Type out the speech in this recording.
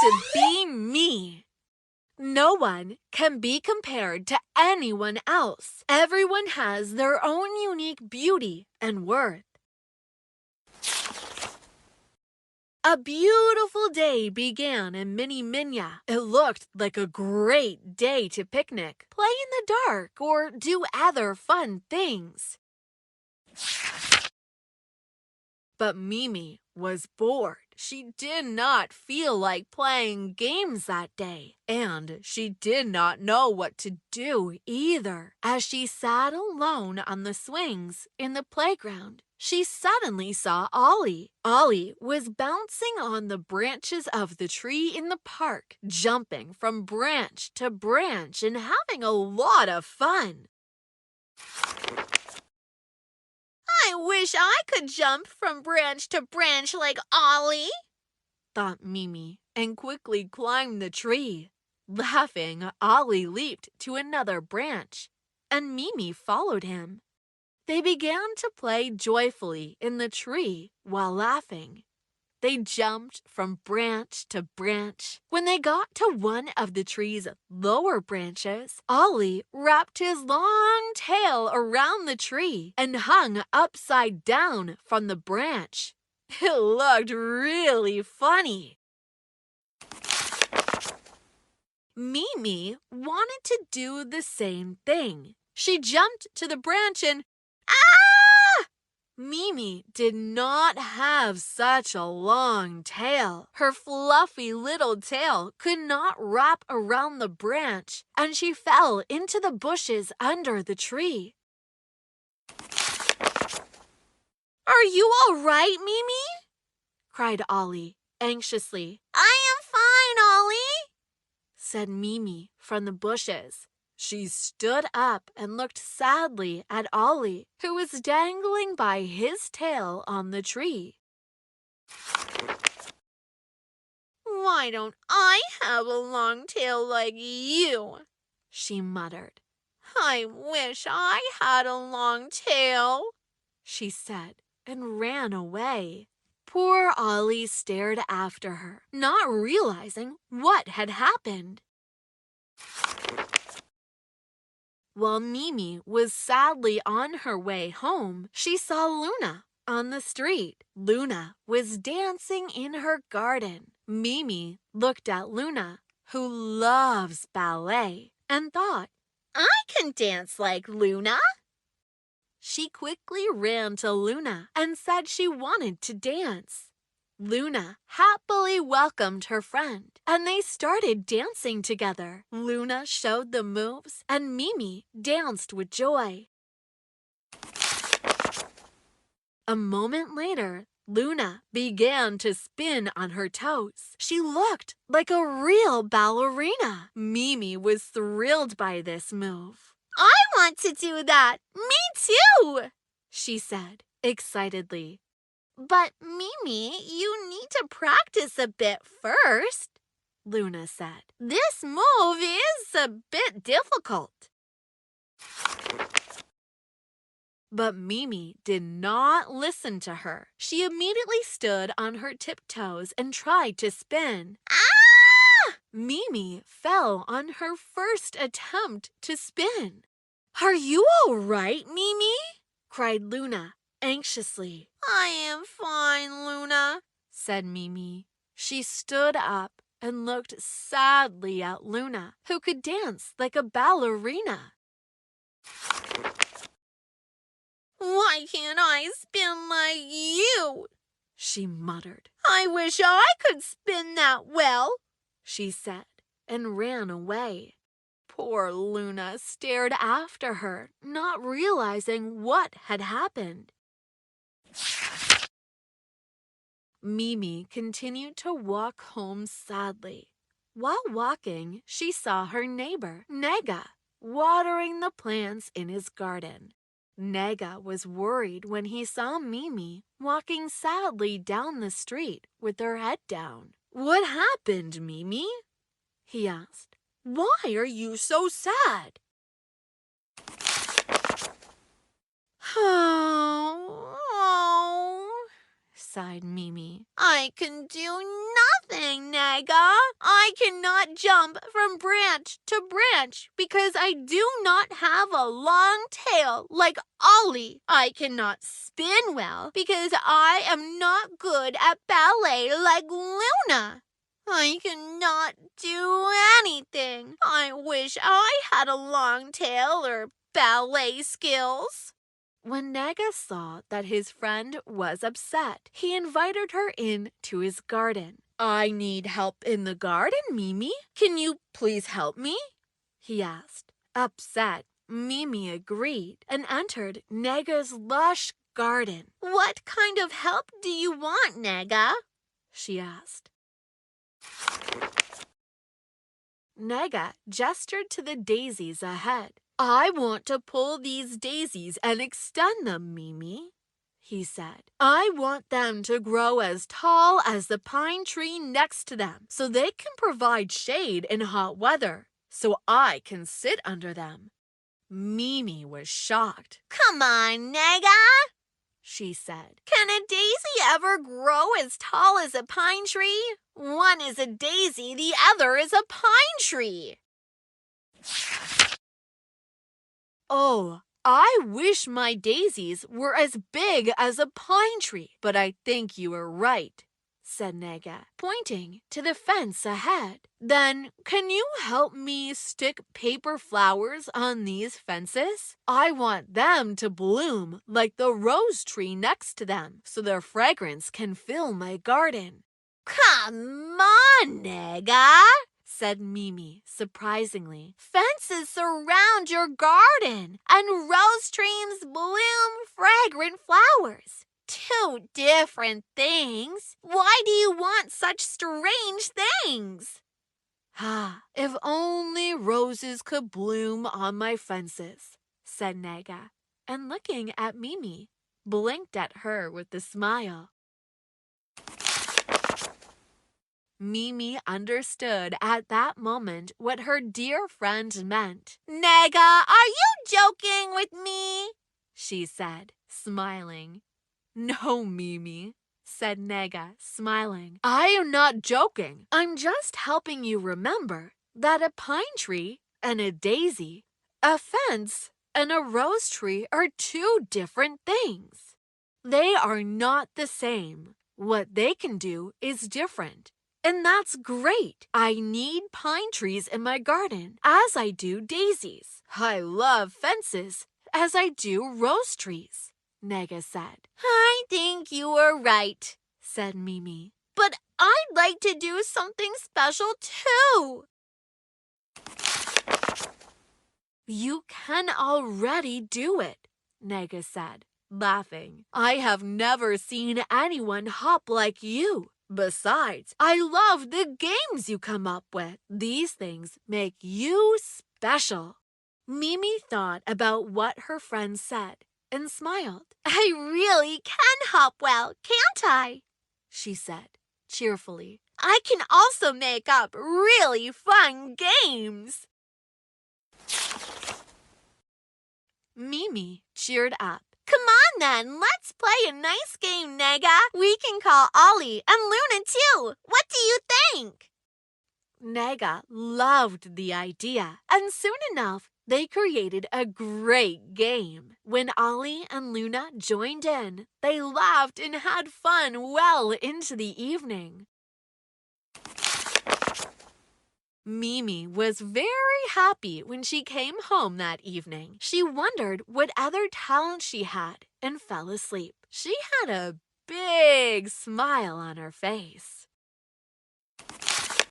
to be me. No one can be compared to anyone else. Everyone has their own unique beauty and worth. A beautiful day began in Mini Minya. It looked like a great day to picnic, play in the dark, or do other fun things. But Mimi was bored. She did not feel like playing games that day, and she did not know what to do either. As she sat alone on the swings in the playground, she suddenly saw Ollie. Ollie was bouncing on the branches of the tree in the park, jumping from branch to branch and having a lot of fun. I wish I could jump from branch to branch like Ollie, thought Mimi, and quickly climbed the tree. Laughing, Ollie leaped to another branch, and Mimi followed him. They began to play joyfully in the tree while laughing. They jumped from branch to branch. When they got to one of the tree's lower branches, Ollie wrapped his long tail around the tree and hung upside down from the branch. It looked really funny. Mimi wanted to do the same thing. She jumped to the branch and ah! Mimi did not have such a long tail. Her fluffy little tail could not wrap around the branch, and she fell into the bushes under the tree. Are you all right, Mimi? Cried Ollie anxiously. I am fine, Ollie, said Mimi from the bushes. She stood up and looked sadly at Ollie, who was dangling by his tail on the tree. Why don't I have a long tail like you? She muttered. I wish I had a long tail, she said, and ran away. Poor Ollie stared after her, not realizing what had happened. While Mimi was sadly on her way home, she saw Luna on the street. Luna was dancing in her garden. Mimi looked at Luna, who loves ballet, and thought, I can dance like Luna. She quickly ran to Luna and said she wanted to dance. Luna happily welcomed her friend, and they started dancing together. Luna showed the moves, and Mimi danced with joy. A moment later, Luna began to spin on her toes. She looked like a real ballerina. Mimi was thrilled by this move. I want to do that. Me too, she said excitedly. But, Mimi, you need to practice a bit first, Luna said. This move is a bit difficult. But Mimi did not listen to her. She immediately stood on her tiptoes and tried to spin. Ah! Mimi fell on her first attempt to spin. Are you all right, Mimi? Cried Luna anxiously. I am fine, Luna, said Mimi. She stood up and looked sadly at Luna, who could dance like a ballerina. Why can't I spin like you? She muttered. I wish I could spin that well, she said, and ran away. Poor Luna stared after her, not realizing what had happened. Mimi continued to walk home sadly. While walking, she saw her neighbor, Nega, watering the plants in his garden. Nega was worried when he saw Mimi walking sadly down the street with her head down. What happened, Mimi? He asked. Why are you so sad? Oh, sighed Mimi. I can do nothing, Naga. I cannot jump from branch to branch because I do not have a long tail like Ollie. I cannot spin well because I am not good at ballet like Luna. I cannot do anything. I wish I had a long tail or ballet skills. When Naga saw that his friend was upset, he invited her in to his garden. I need help in the garden, Mimi. Can you please help me? He asked. Upset, Mimi agreed and entered Naga's lush garden. What kind of help do you want, Naga? She asked. Naga gestured to the daisies ahead. I want to pull these daisies and extend them, Mimi, he said. I want them to grow as tall as the pine tree next to them so they can provide shade in hot weather, so I can sit under them. Mimi was shocked. Come on, Naga, she said. Can a daisy ever grow as tall as a pine tree? One is a daisy, the other is a pine tree. Oh, I wish my daisies were as big as a pine tree, but I think you are right, said Naga, pointing to the fence ahead. Then, can you help me stick paper flowers on these fences? I want them to bloom like the rose tree next to them, so their fragrance can fill my garden. Come on, Naga, said Mimi, surprisingly. Fences surround your garden, and rose trees bloom fragrant flowers. Two different things. Why do you want such strange things? Ah, if only roses could bloom on my fences, said Naga, and looking at Mimi, blinked at her with a smile. Mimi understood at that moment what her dear friend meant. Naga, are you joking with me? She said, smiling. No, Mimi, said Naga, smiling. I am not joking. I'm just helping you remember that a pine tree and a daisy, a fence and a rose tree are two different things. They are not the same. What they can do is different. And that's great. I need pine trees in my garden, as I do daisies. I love fences, as I do rose trees, Naga said. I think you are right, said Mimi. But I'd like to do something special too. You can already do it, Naga said, laughing. I have never seen anyone hop like you. Besides, I love the games you come up with. These things make you special. Mimi thought about what her friend said and smiled. I really can hop well, can't I? She said cheerfully. I can also make up really fun games. Mimi cheered up. Come on then, let's play a nice game, Naga. We can call Ollie and Luna too. What do you think? Naga loved the idea, and soon enough, they created a great game. When Ollie and Luna joined in, they laughed and had fun well into the evening. Mimi was very happy when she came home that evening. She wondered what other talent she had and fell asleep. She had a big smile on her face.